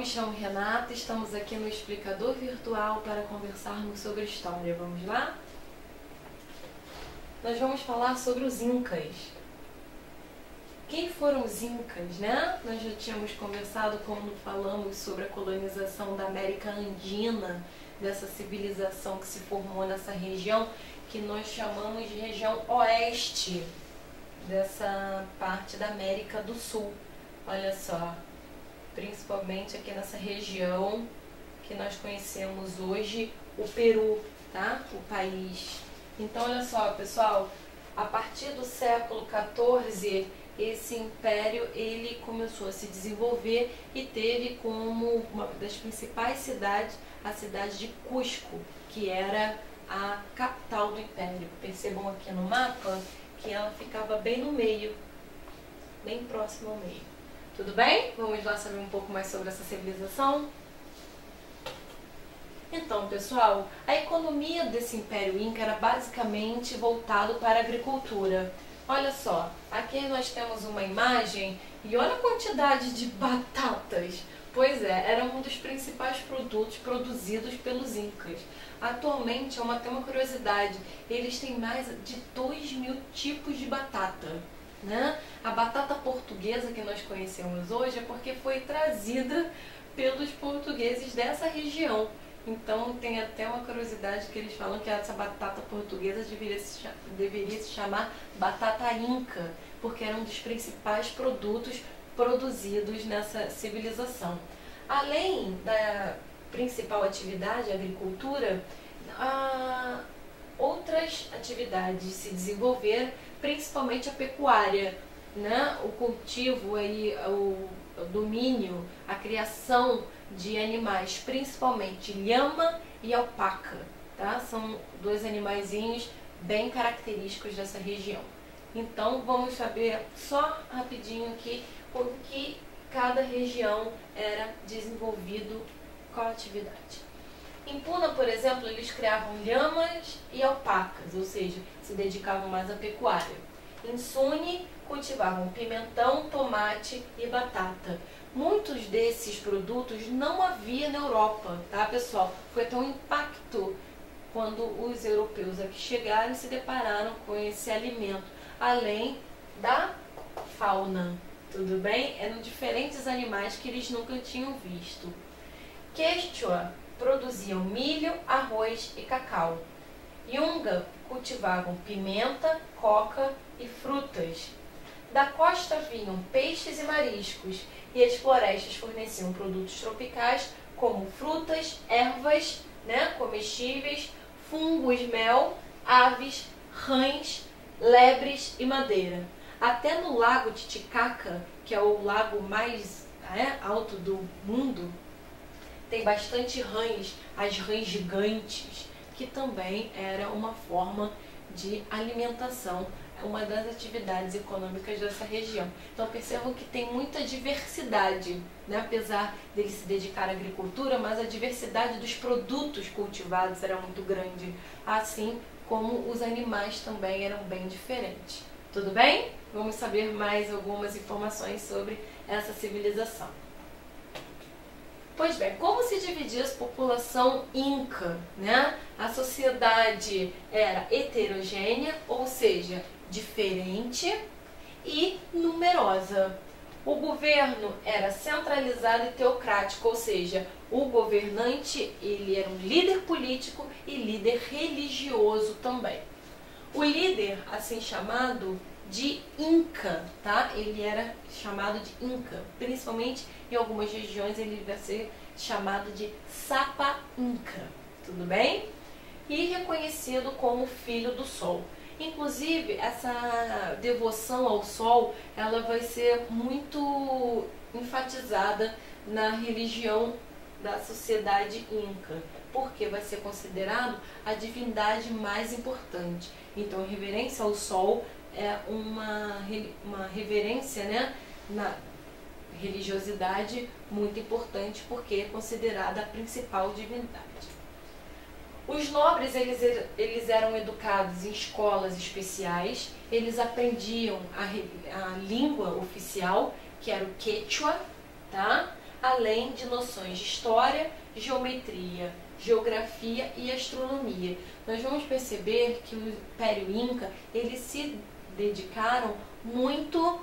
me chamo Renata, estamos aqui no explicador virtual para conversarmos sobre história. Vamos lá? Nós vamos falar sobre os Incas. Quem foram os Incas, né? Nós já tínhamos conversado quando falamos sobre a colonização da América Andina, dessa civilização que se formou nessa região, que nós chamamos de região oeste dessa parte da América do Sul. Olha só, principalmente aqui nessa região que nós conhecemos hoje, o Peru, tá? O país. Então, olha só, pessoal, a partir do século XIV, esse império ele começou a se desenvolver e teve como uma das principais cidades a cidade de Cusco, que era a capital do império. Percebam aqui no mapa que ela ficava bem no meio, bem próximo ao meio. Tudo bem? Vamos lá saber um pouco mais sobre essa civilização? Então, pessoal, a economia desse Império Inca era basicamente voltado para a agricultura. Olha só, aqui nós temos uma imagem e olha a quantidade de batatas. Pois é, era um dos principais produtos produzidos pelos Incas. Atualmente, tem uma curiosidade, eles têm mais de 2.000 tipos de batata. Né? A batata portuguesa que nós conhecemos hoje é porque foi trazida pelos portugueses dessa região. Então tem até uma curiosidade que eles falam que essa batata portuguesa deveria se chamar batata inca, porque era um dos principais produtos produzidos nessa civilização. Além da principal atividade, a agricultura, outras atividades se desenvolveram, principalmente a pecuária, né? O cultivo, o domínio, a criação de animais, principalmente lhama e alpaca, tá? São dois animaizinhos bem característicos dessa região. Então vamos saber só rapidinho aqui como que cada região era desenvolvido, qual atividade. Em Puna, por exemplo, eles criavam lhamas e alpacas, ou seja, se dedicavam mais à pecuária. Em Suni, cultivavam pimentão, tomate e batata. Muitos desses produtos não havia na Europa, tá, pessoal? Foi até um impacto quando os europeus aqui chegaram e se depararam com esse alimento, além da fauna, tudo bem? Eram diferentes animais que eles nunca tinham visto. Quechua produziam milho, arroz e cacau. Yunga cultivavam pimenta, coca e frutas. Da costa vinham peixes e mariscos, e as florestas forneciam produtos tropicais como frutas, ervas, né, comestíveis, fungos, mel, aves, rãs, lebres e madeira. Até no lago Titicaca, que é o lago mais alto do mundo, tem bastante rãs, as rãs gigantes, que também era uma forma de alimentação, uma das atividades econômicas dessa região. Então percebam que tem muita diversidade, né? Apesar dele se dedicar à agricultura, mas a diversidade dos produtos cultivados era muito grande, assim como os animais também eram bem diferentes. Tudo bem? Vamos saber mais algumas informações sobre essa civilização. Pois bem, como se dividia a população inca, né? A sociedade era heterogênea, ou seja, diferente e numerosa. O governo era centralizado e teocrático, ou seja, o governante ele era um líder político e líder religioso também. O líder, assim chamado de Inca, tá? Ele era chamado de Inca, principalmente em algumas regiões ele vai ser chamado de Sapa Inca, tudo bem? E reconhecido como filho do sol. Inclusive, essa devoção ao sol, ela vai ser muito enfatizada na religião da sociedade inca, porque vai ser considerado a divindade mais importante. Então, a reverência ao sol é uma reverência, né, na religiosidade muito importante, porque é considerada a principal divindade. Os nobres eles eram educados em escolas especiais, eles aprendiam a língua oficial, que era o Quechua, tá? além de noções de história, geometria, geografia e astronomia. Nós vamos perceber que o Império Inca, eles se dedicaram muito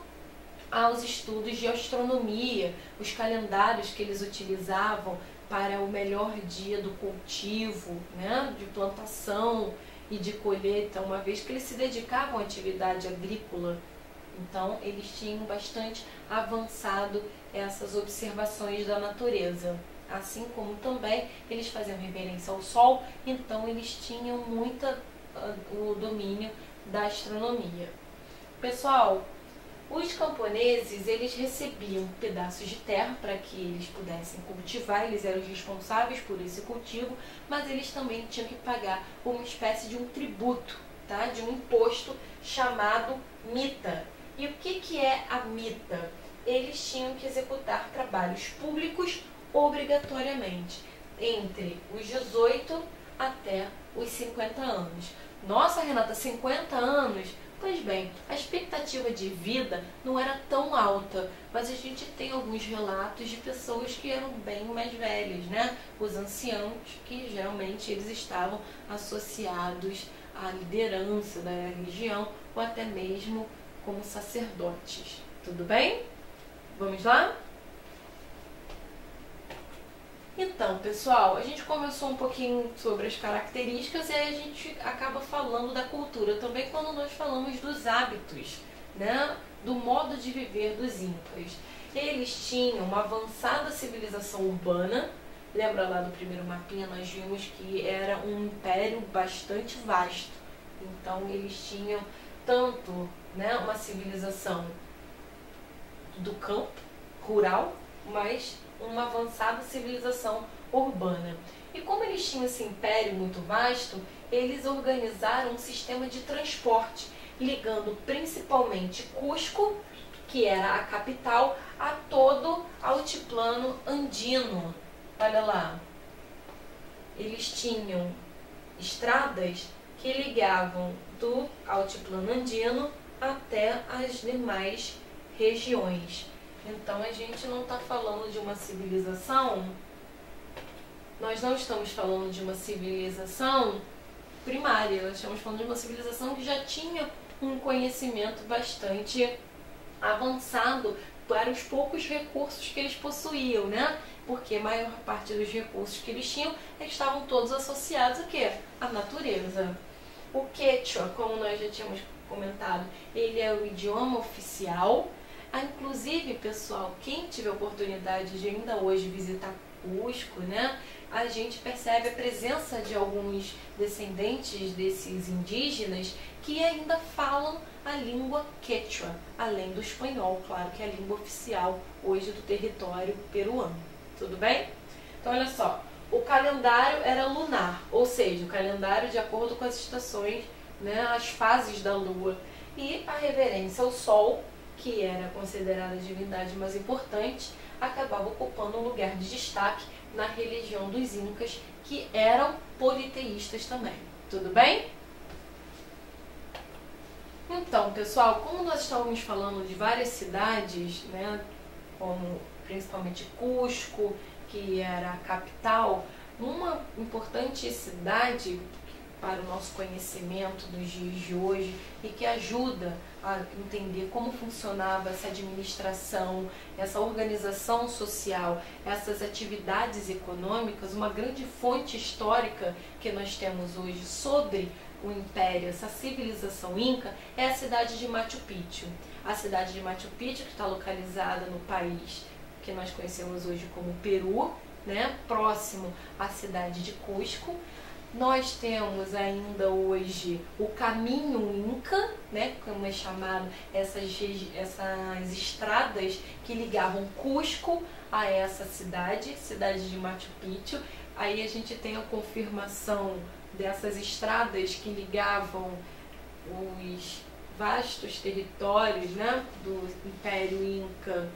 aos estudos de astronomia, os calendários que eles utilizavam para o melhor dia do cultivo, né, de plantação e de colheita, uma vez que eles se dedicavam à atividade agrícola. Então, eles tinham bastante avançado essas observações da natureza. Assim como também eles faziam reverência ao Sol, então eles tinham o domínio da astronomia. Pessoal, os camponeses, eles recebiam pedaços de terra para que eles pudessem cultivar, eles eram responsáveis por esse cultivo, mas eles também tinham que pagar uma espécie de um tributo, tá? De um imposto chamado mita. E o que é a mita? Eles tinham que executar trabalhos públicos obrigatoriamente, entre os 18 até os 50 anos. Nossa, Renata, 50 anos? Pois bem, a expectativa de vida não era tão alta, mas a gente tem alguns relatos de pessoas que eram bem mais velhas, né? Os anciãos, que geralmente eles estavam associados à liderança da religião ou até mesmo como sacerdotes. Tudo bem? Vamos lá? Então, pessoal, a gente conversou um pouquinho sobre as características e aí a gente acaba falando da cultura também quando nós falamos dos hábitos, né? Do modo de viver dos incas. Eles tinham uma avançada civilização urbana. Lembra lá do primeiro mapinha, nós vimos que era um império bastante vasto. Então, eles tinham tanto, né, uma civilização do campo, rural, mas uma avançada civilização urbana. E como eles tinham esse império muito vasto, eles organizaram um sistema de transporte, ligando principalmente Cusco, que era a capital, a todo o altiplano andino. Olha lá, eles tinham estradas que ligavam do altiplano andino até as demais regiões. Então a gente não está falando de uma civilização, nós não estamos falando de uma civilização primária, nós estamos falando de uma civilização que já tinha um conhecimento bastante avançado para os poucos recursos que eles possuíam, né? Porque a maior parte dos recursos que eles tinham estavam todos associados a quê? À natureza. O Quechua, como nós já tínhamos comentado, ele é o idioma oficial. Inclusive, pessoal, quem tiver oportunidade de ainda hoje visitar Cusco, né, a gente percebe a presença de alguns descendentes desses indígenas que ainda falam a língua quechua, além do espanhol, claro, que é a língua oficial hoje do território peruano. Tudo bem? Então, olha só, o calendário era lunar, ou seja, o calendário de acordo com as estações, né, as fases da lua, e a reverência ao sol, que era considerada a divindade mais importante, acabava ocupando um lugar de destaque na religião dos incas, que eram politeístas também. Tudo bem? Então, pessoal, como nós estávamos falando de várias cidades, né, como principalmente Cusco, que era a capital, uma importante cidade para o nosso conhecimento dos dias de hoje e que ajuda a entender como funcionava essa administração, essa organização social, essas atividades econômicas, uma grande fonte histórica que nós temos hoje sobre o Império, essa civilização inca, é a cidade de Machu Picchu. A cidade de Machu Picchu, que está localizada no país que nós conhecemos hoje como Peru, né, próximo à cidade de Cusco. Nós temos ainda hoje o caminho Inca, né, como é chamado, essas estradas que ligavam Cusco a essa cidade de Machu Picchu. Aí a gente tem a confirmação dessas estradas que ligavam os vastos territórios, né, do Império Inca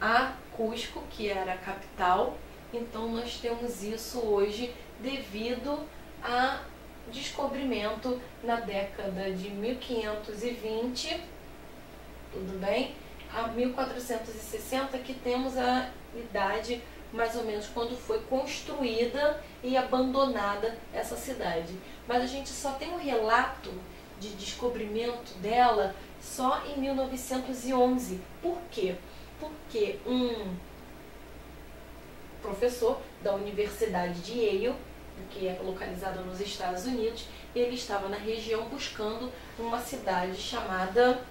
a Cusco, que era a capital. Então nós temos isso hoje devido a descobrimento na década de 1520, tudo bem? a 1460 que temos a idade mais ou menos quando foi construída e abandonada essa cidade. Mas a gente só tem um relato de descobrimento dela só em 1911. Por quê? Porque um professor da Universidade de Yale, que é localizada nos Estados Unidos, ele estava na região buscando uma cidade chamada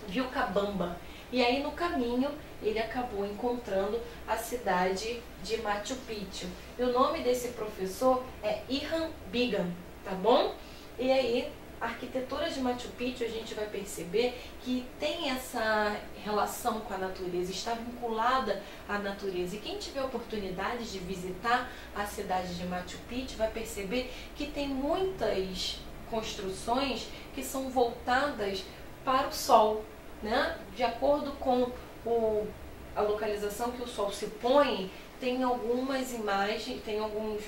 Vilcabamba. E aí no caminho ele acabou encontrando a cidade de Machu Picchu. E o nome desse professor é Irham Bigan, tá bom? E aí a arquitetura de Machu Picchu, a gente vai perceber que tem essa relação com a natureza, está vinculada à natureza. E quem tiver oportunidade de visitar a cidade de Machu Picchu vai perceber que tem muitas construções que são voltadas para o sol, né? De acordo com a localização que o sol se põe, tem algumas imagens, tem algumas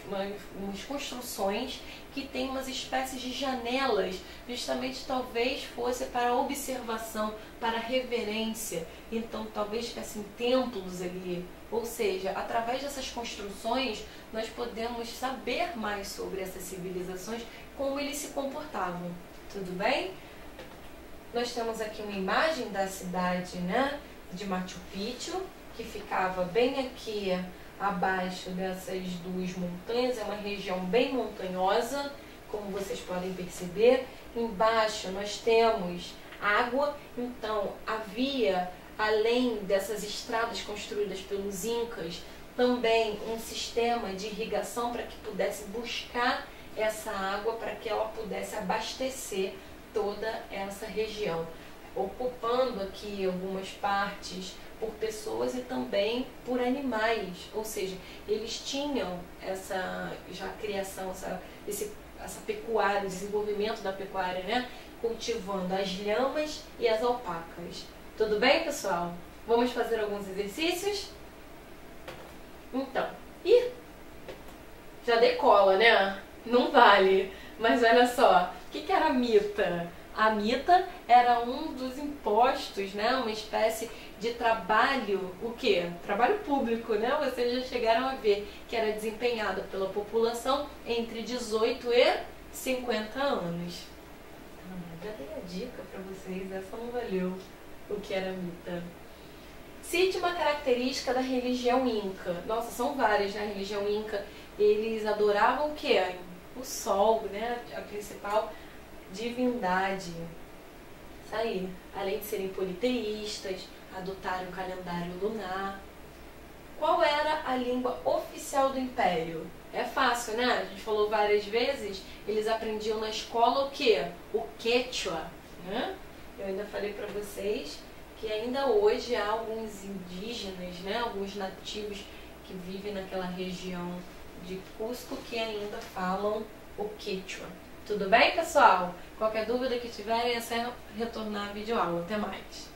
construções que tem umas espécies de janelas, justamente talvez fosse para observação, para reverência. Então talvez ficassem templos ali. Ou seja, através dessas construções nós podemos saber mais sobre essas civilizações, como eles se comportavam. Tudo bem? Nós temos aqui uma imagem da cidade, né, de Machu Picchu, que ficava bem aqui abaixo dessas duas montanhas. É uma região bem montanhosa, como vocês podem perceber. Embaixo nós temos água, então havia, além dessas estradas construídas pelos incas, também um sistema de irrigação para que pudesse buscar essa água, para que ela pudesse abastecer toda essa região, ocupando aqui algumas partes por pessoas e também por animais. Ou seja, eles tinham essa já criação, essa pecuária, o desenvolvimento da pecuária, né? Cultivando as lhamas e as alpacas. Tudo bem, pessoal? Vamos fazer alguns exercícios? Então, já dei cola, né? Não vale. Mas olha só, o que era a mita? A mita era um dos impostos, né? Uma espécie de trabalho, o quê? Trabalho público, né? Vocês já chegaram a ver que era desempenhado pela população entre 18 e 50 anos. Já dei a dica para vocês, essa não valeu o que era mita. Cite uma característica da religião inca. Nossa, são várias, né? A religião inca, eles adoravam o quê? O sol, né? A principal divindade. Isso aí. Além de serem politeístas, adotaram o calendário lunar. Qual era a língua oficial do Império? É fácil, né? A gente falou várias vezes. Eles aprendiam na escola o quê? O Quechua, né? Eu ainda falei para vocês que ainda hoje há alguns indígenas, né? Alguns nativos que vivem naquela região de Cusco que ainda falam o Quechua. Tudo bem, pessoal? Qualquer dúvida que tiverem é só retornar a videoaula. Até mais!